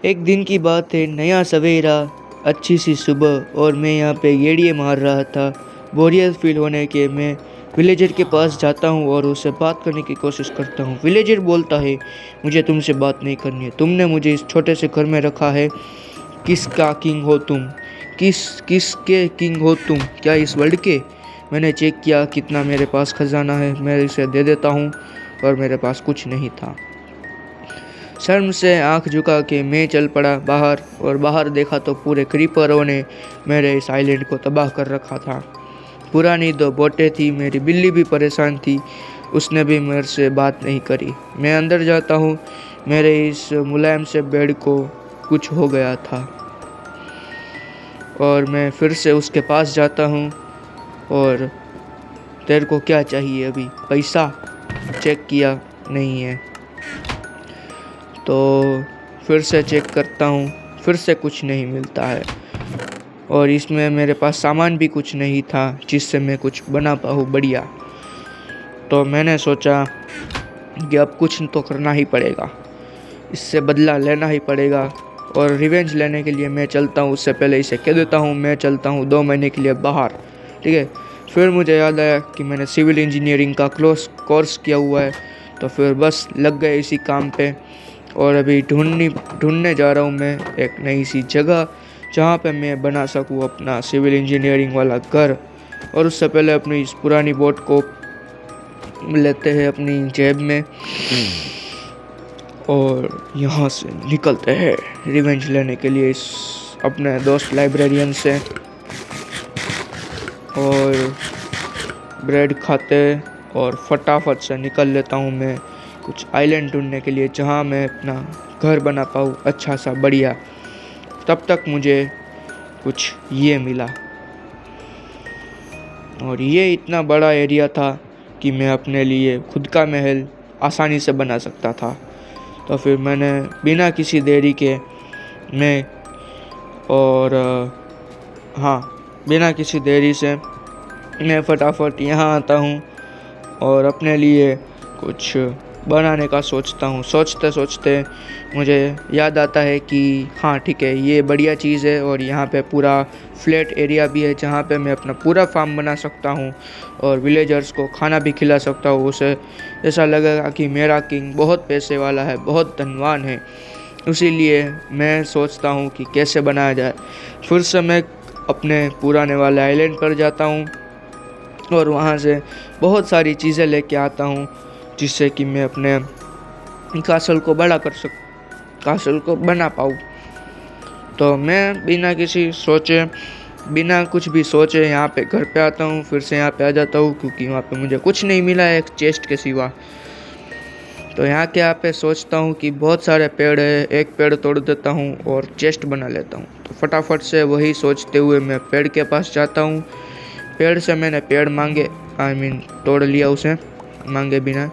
एक दिन की बात है, नया सवेरा, अच्छी सी सुबह और मैं यहाँ पे गेड़िए मार रहा था। बोरियत फील होने के मैं विलेजर के पास जाता हूँ और उससे बात करने की कोशिश करता हूँ। विलेजर बोलता है, मुझे तुमसे बात नहीं करनी है। तुमने मुझे इस छोटे से घर में रखा है। किसका किंग हो तुम? किसके किंग हो तुम? क्या इस वर्ल्ड के? मैंने चेक किया कितना मेरे पास खजाना है, मैं इसे दे देता हूँ, और मेरे पास कुछ नहीं था। शर्म से आंख झुका के मैं चल पड़ा बाहर, और बाहर देखा तो पूरे क्रीपरों ने मेरे इस आइलैंड को तबाह कर रखा था। पुरानी 2 बोटें थी, मेरी बिल्ली भी परेशान थी, उसने भी मेरे से बात नहीं करी। मैं अंदर जाता हूँ, मेरे इस मुलायम से बेड को कुछ हो गया था, और मैं फिर से उसके पास जाता हूँ। और तेरे को क्या चाहिए अभी? पैसा? चेक किया, नहीं है। तो फिर से चेक करता हूँ, फिर से कुछ नहीं मिलता है, और इसमें मेरे पास सामान भी कुछ नहीं था जिससे मैं कुछ बना पाऊँ बढ़िया। तो मैंने सोचा कि अब कुछ तो करना ही पड़ेगा, इससे बदला लेना ही पड़ेगा, और रिवेंज लेने के लिए मैं चलता हूँ। उससे पहले इसे कह देता हूँ मैं चलता हूँ 2 महीने के लिए बाहर, ठीक है। फिर मुझे याद आया कि मैंने सिविल इंजीनियरिंग का कोर्स किया हुआ है, तो फिर बस लग गए इसी काम पे। और अभी ढूंढने जा रहा हूँ मैं एक नई सी जगह जहाँ पे मैं बना सकूँ अपना सिविल इंजीनियरिंग वाला घर। और उससे पहले अपनी इस पुरानी बोट को लेते हैं अपनी जेब में और यहाँ से निकलते हैं रिवेंज लेने के लिए इस अपने दोस्त लाइब्रेरियन से। और ब्रेड खाते और फटाफट से निकल लेता हूँ मैं कुछ आइलैंड ढूंढने के लिए जहाँ मैं अपना घर बना पाऊँ अच्छा सा बढ़िया। तब तक मुझे कुछ ये मिला, और ये इतना बड़ा एरिया था कि मैं अपने लिए खुद का महल आसानी से बना सकता था। तो फिर मैंने बिना किसी देरी के बिना किसी देरी से मैं फटाफट यहाँ आता हूँ और अपने लिए कुछ बनाने का सोचता हूँ। सोचते सोचते मुझे याद आता है कि हाँ ठीक है, ये बढ़िया चीज़ है, और यहाँ पे पूरा फ्लैट एरिया भी है जहाँ पे मैं अपना पूरा फार्म बना सकता हूँ और विलेजर्स को खाना भी खिला सकता हूँ। उसे ऐसा लगेगा कि मेरा किंग बहुत पैसे वाला है, बहुत धनवान है। इसीलिए मैं सोचता हूँ कि कैसे बनाया जाए। फिर से मैं अपने पुराने वाले आइलैंड पर जाता हूँ और वहाँ से बहुत सारी चीज़ें लेके आता हूँ जिससे कि मैं अपने कासल को कासल को बना पाऊँ। तो मैं बिना कुछ भी सोचे यहाँ पे घर पे आता हूँ। फिर से यहाँ पे आ जाता हूँ क्योंकि वहाँ पे मुझे कुछ नहीं मिला है एक चेस्ट के सिवा। तो यहाँ के पे सोचता हूँ कि बहुत सारे पेड़ है, एक पेड़ तोड़ देता हूँ और चेस्ट बना लेता हूँ। तो फटाफट से वही सोचते हुए मैं पेड़ के पास जाता हूँ। पेड़ से मैंने पेड़ तोड़ लिया उसे मांगे बिना।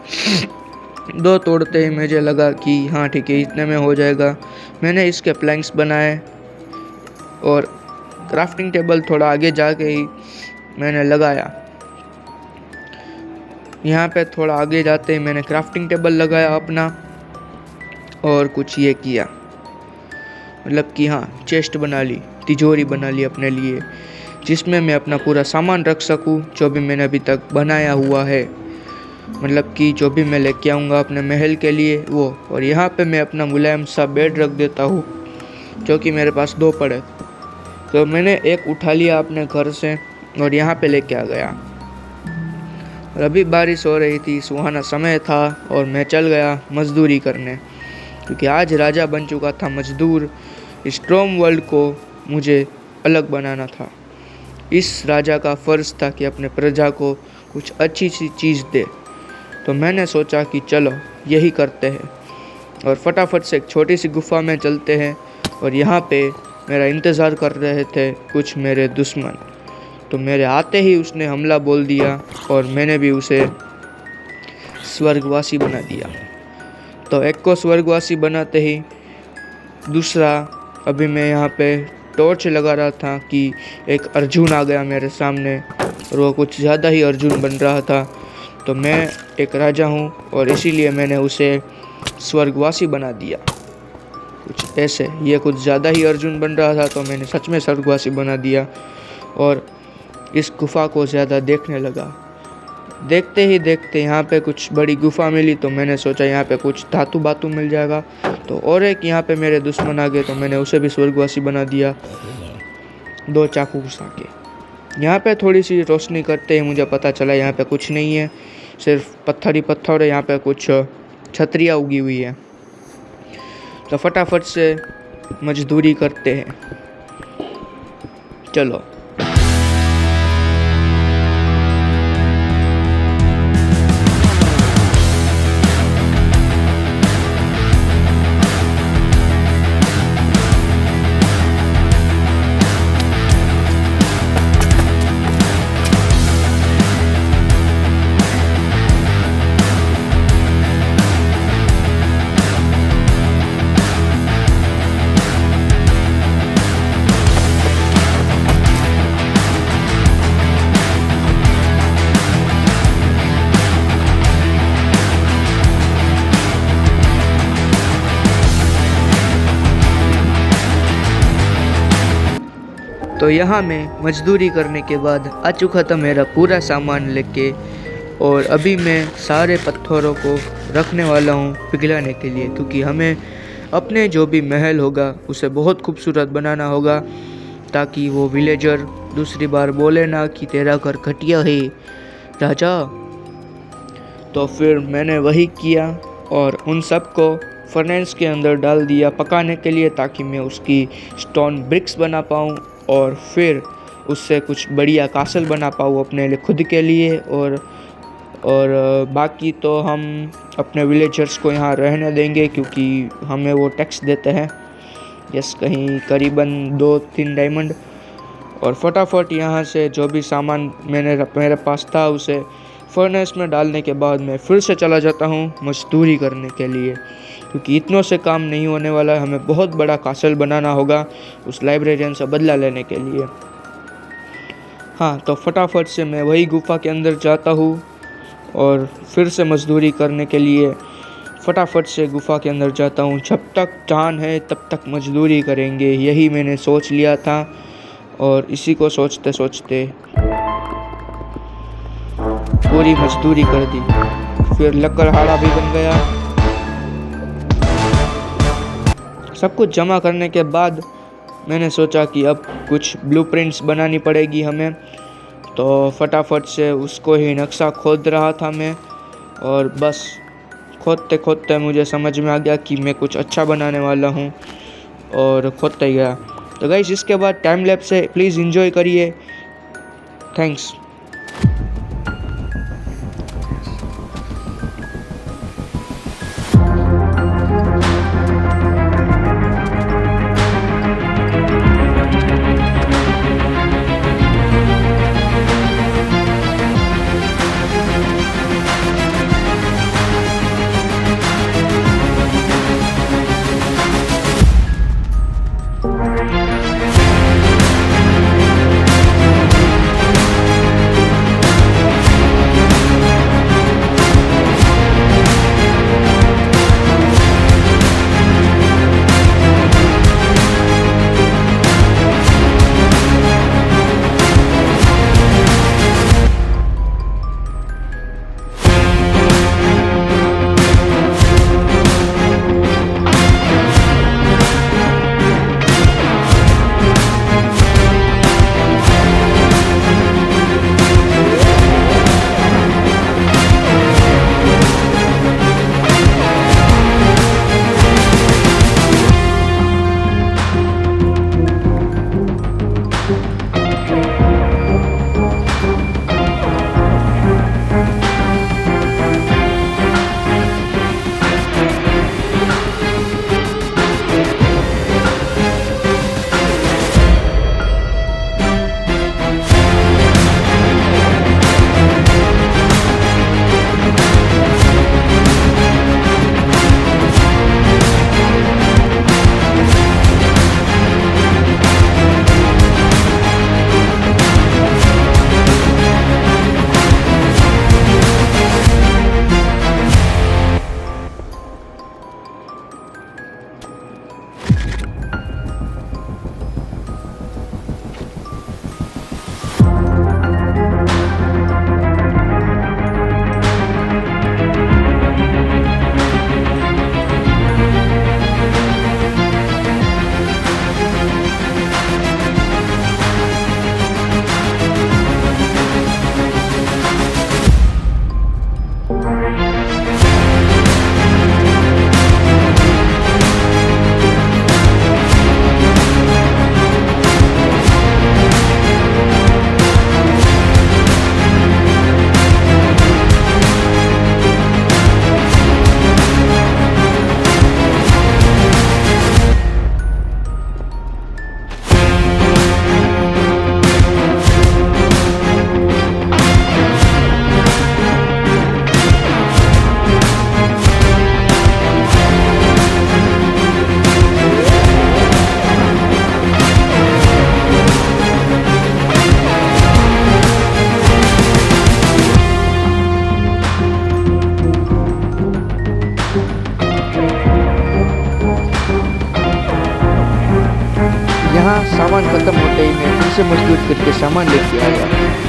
2 तोड़ते ही मुझे लगा कि हाँ ठीक है, इतने में हो जाएगा। मैंने इसके प्लैंक्स बनाए और क्राफ्टिंग टेबल थोड़ा आगे जाके ही मैंने लगाया। यहाँ पे थोड़ा आगे जाते ही मैंने क्राफ्टिंग टेबल लगाया अपना, और कुछ ये किया, मतलब कि हाँ चेस्ट बना ली, तिजोरी बना ली अपने लिए, जिसमें मैं अपना पूरा सामान रख सकूँ जो भी मैंने अभी तक बनाया हुआ है, मतलब कि जो भी मैं लेके आऊँगा अपने महल के लिए वो। और यहाँ पे मैं अपना मुलायम सा बेड रख देता हूँ जो कि मेरे पास 2 पड़े। तो मैंने एक उठा लिया अपने घर से और यहाँ पे लेके आ गया। और अभी बारिश हो रही थी, सुहाना समय था, और मैं चल गया मजदूरी करने क्योंकि आज राजा बन चुका था मजदूर। स्ट्रॉम वर्ल्ड को मुझे अलग बनाना था। इस राजा का फ़र्ज़ था कि अपने प्रजा को कुछ अच्छी सी चीज़ दे। तो मैंने सोचा कि चलो यही करते हैं, और फटाफट से एक छोटी सी गुफा में चलते हैं। और यहाँ पे मेरा इंतज़ार कर रहे थे कुछ मेरे दुश्मन। तो मेरे आते ही उसने हमला बोल दिया और मैंने भी उसे स्वर्गवासी बना दिया। तो एक को स्वर्गवासी बनाते ही दूसरा, अभी मैं यहाँ पे टॉर्च लगा रहा था कि एक अर्जुन आ गया मेरे सामने, और वो कुछ ज़्यादा ही अर्जुन बन रहा था। तो मैं एक राजा हूँ और इसीलिए मैंने उसे स्वर्गवासी बना दिया। कुछ ऐसे। ये कुछ ज़्यादा ही अर्जुन बन रहा था तो मैंने सच में स्वर्गवासी बना दिया और इस गुफा को ज़्यादा देखने लगा। देखते ही देखते यहाँ पे कुछ बड़ी गुफा मिली तो मैंने सोचा यहाँ पे कुछ धातु बातु मिल जाएगा। तो और एक यहाँ पे मेरे दुश्मन आ गए तो मैंने उसे भी स्वर्गवासी बना दिया 2 चाकू घुसा के। यहाँ पे थोड़ी सी रोशनी करते ही मुझे पता चला यहाँ पे कुछ नहीं है, सिर्फ पत्थर ही पत्थर है। यहाँ पे कुछ छतरियाँ उगी हुई है तो फटाफट से मजदूरी करते हैं। चलो। तो यहाँ मैं मजदूरी करने के बाद आ चुका था मेरा पूरा सामान लेके, और अभी मैं सारे पत्थरों को रखने वाला हूँ पिघलाने के लिए, क्योंकि हमें अपने जो भी महल होगा उसे बहुत खूबसूरत बनाना होगा, ताकि वो विलेजर दूसरी बार बोले ना कि तेरा घर घटिया है राजा। तो फिर मैंने वही किया और उन सब को फर्नेस के अंदर डाल दिया पकाने के लिए, ताकि मैं उसकी स्टोन ब्रिक्स बना पाऊँ और फिर उससे कुछ बढ़िया कासल बना पाऊँ अपने लिए खुद के लिए। और बाकी तो हम अपने विलेजर्स को यहाँ रहने देंगे, क्योंकि हमें वो टैक्स देते हैं। यस, कहीं करीबन 2-3 डायमंड। और फटाफट यहाँ से जो भी सामान मेरे पास था उसे फर्नेस में डालने के बाद मैं फिर से चला जाता हूँ मजदूरी करने के लिए, क्योंकि इतनों से काम नहीं होने वाला है। हमें बहुत बड़ा कासल बनाना होगा उस लाइब्रेरियन से बदला लेने के लिए। हाँ, तो फटाफट से मैं वही गुफा के अंदर जाता हूँ और फिर से मजदूरी करने के लिए फटाफट से गुफा के अंदर जाता हूँ। जब तक जान है तब तक मजदूरी करेंगे, यही मैंने सोच लिया था। और इसी को सोचते सोचते पूरी मजदूरी कर दी। फिर लकड़हारा भी बन गया। सब कुछ जमा करने के बाद मैंने सोचा कि अब कुछ ब्लूप्रिंट्स बनानी पड़ेगी हमें, तो फटाफट से उसको ही नक्शा खोद रहा था मैं। और बस खोदते खोदते मुझे समझ में आ गया कि मैं कुछ अच्छा बनाने वाला हूँ, और खोदते गया। तो गाइस, इसके बाद टाइम लैप्स से प्लीज़ एंजॉय करिए। थैंक्स। यहाँ सामान ख़त्म होते ही मैं फिर से मजबूत करके सामान लेके आया।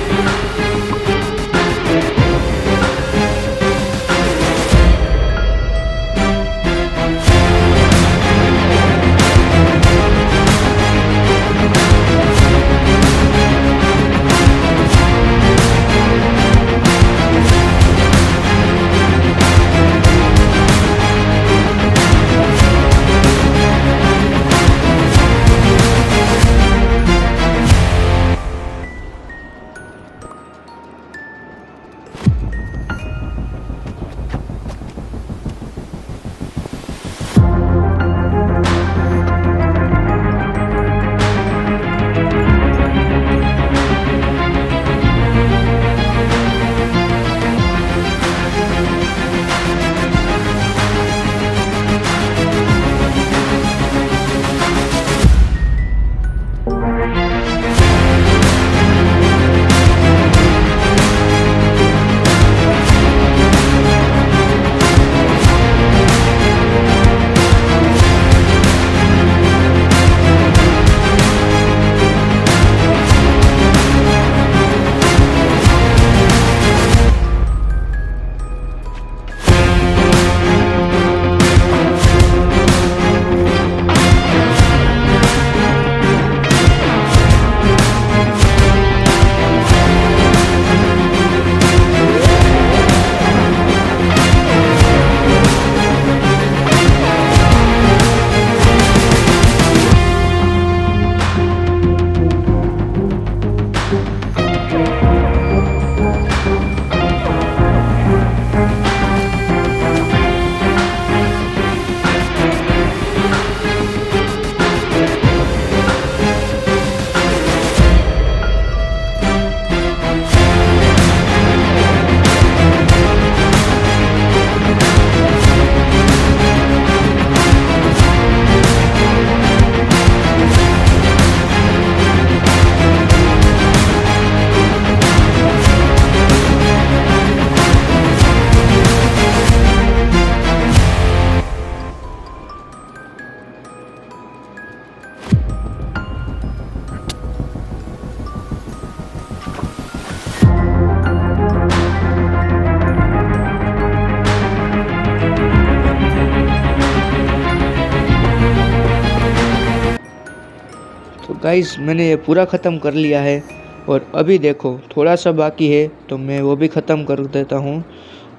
तो गाइस मैंने ये पूरा ख़त्म कर लिया है और अभी देखो थोड़ा सा बाकी है तो मैं वो भी ख़त्म कर देता हूँ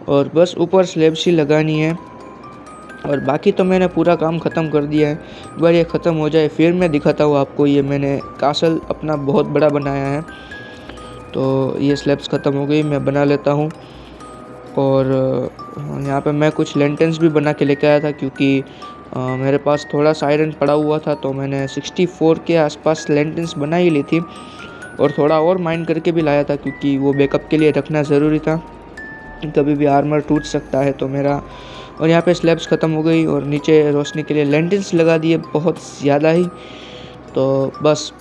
और बस ऊपर स्लैब सी लगानी है और बाकी तो मैंने पूरा काम ख़त्म कर दिया है। एक बार ये ख़त्म हो जाए फिर मैं दिखाता हूँ आपको। ये मैंने कासल अपना बहुत बड़ा बनाया है तो ये स्लैब्स ख़त्म हो गई, मैं बना लेता हूँ। और यहाँ पे मैं कुछ लेंटेंस भी बना के लेके आया था क्योंकि मेरे पास थोड़ा सा आयरन पड़ा हुआ था तो मैंने 64 के आसपास लेंटेंस बना ही ली थी और थोड़ा और माइन करके भी लाया था क्योंकि वो बैकअप के लिए रखना ज़रूरी था, कभी भी आर्मर टूट सकता है तो मेरा। और यहाँ पे स्लैब्स ख़त्म हो गई और नीचे रोशनी के लिए लेंटेंस लगा दिए बहुत ज़्यादा ही, तो बस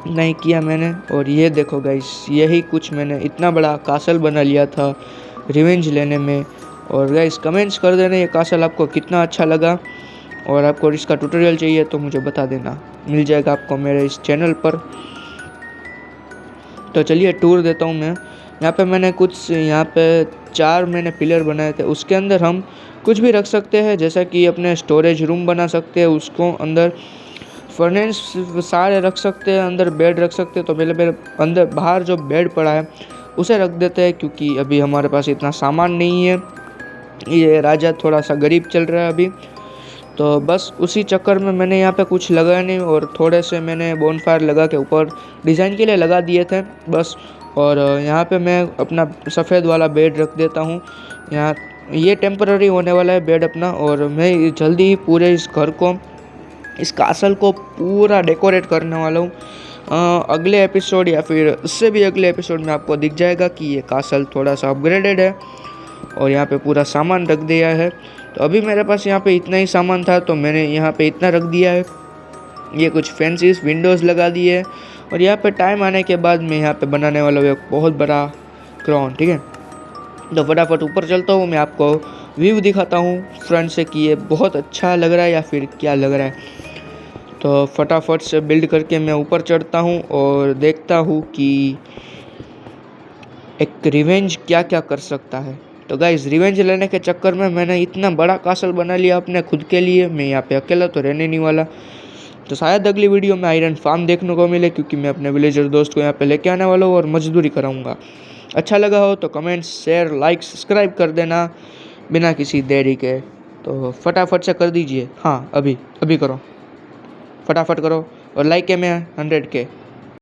नहीं किया मैंने। और ये देखो गाइस, यही कुछ मैंने इतना बड़ा कासल बना लिया था रिवेंज लेने में। और गाइस कमेंट्स कर देना ये कासल आपको कितना अच्छा लगा और आपको इसका ट्यूटोरियल चाहिए तो मुझे बता देना, मिल जाएगा आपको मेरे इस चैनल पर। तो चलिए टूर देता हूँ मैं। यहाँ पे मैंने कुछ यहाँ पे 4 मैंने पिलर बनाए थे, उसके अंदर हम कुछ भी रख सकते हैं, जैसा कि अपने स्टोरेज रूम बना सकते हैं, उसको अंदर फर्नेस सारे रख सकते हैं, अंदर बेड रख सकते हैं। तो पहले अंदर बाहर जो बेड पड़ा है उसे रख देते हैं क्योंकि अभी हमारे पास इतना सामान नहीं है, ये राजा थोड़ा सा गरीब चल रहा है अभी। तो बस उसी चक्कर में मैंने यहाँ पे कुछ लगाया नहीं और थोड़े से मैंने बोनफायर लगा के ऊपर डिज़ाइन के लिए लगा दिए थे बस। और यहाँ पे मैं अपना सफ़ेद वाला बेड रख देता हूँ यहाँ, ये टेम्पररी होने वाला है बेड अपना। और मैं जल्दी ही पूरे इस घर को, इस कासल को पूरा डेकोरेट करने वाला हूँ। अगले एपिसोड या फिर उससे भी अगले एपिसोड में आपको दिख जाएगा कि ये कासल थोड़ा सा अपग्रेडेड है और यहाँ पे पूरा सामान रख दिया है। तो अभी मेरे पास यहाँ पे इतना ही सामान था तो मैंने यहाँ पे इतना रख दिया है। ये कुछ फैंसी विंडोज़ लगा दिए है और यहाँ पे टाइम आने के बाद मैं यहाँ पे बनाने वाला हूँ एक बहुत बड़ा क्राउन, ठीक है। तो फटाफट ऊपर चलता हूँ, मैं आपको व्यू दिखाता हूँ फ्रंट से कि ये बहुत अच्छा लग रहा है या फिर क्या लग रहा है। तो फटाफट से बिल्ड करके मैं ऊपर चढ़ता हूँ और देखता हूँ कि एक रिवेंज क्या क्या कर सकता है। तो गाइज रिवेंज लेने के चक्कर में मैंने इतना बड़ा कासल बना लिया अपने खुद के लिए। मैं यहाँ पे अकेला तो रहने नहीं वाला। तो शायद अगली वीडियो में आयरन फार्म देखने को मिले, क्योंकि मैं अपने विलेजर दोस्त को यहाँ पे लेके आने वाला हूँ और मजदूरी कराऊंगा। अच्छा लगा हो तो कमेंट, शेयर, लाइक, सब्सक्राइब कर देना बिना किसी देरी के। तो फटाफट से कर दीजिए। हाँ, अभी अभी करो, फटाफट करो। और लाइक है मैं 100 के।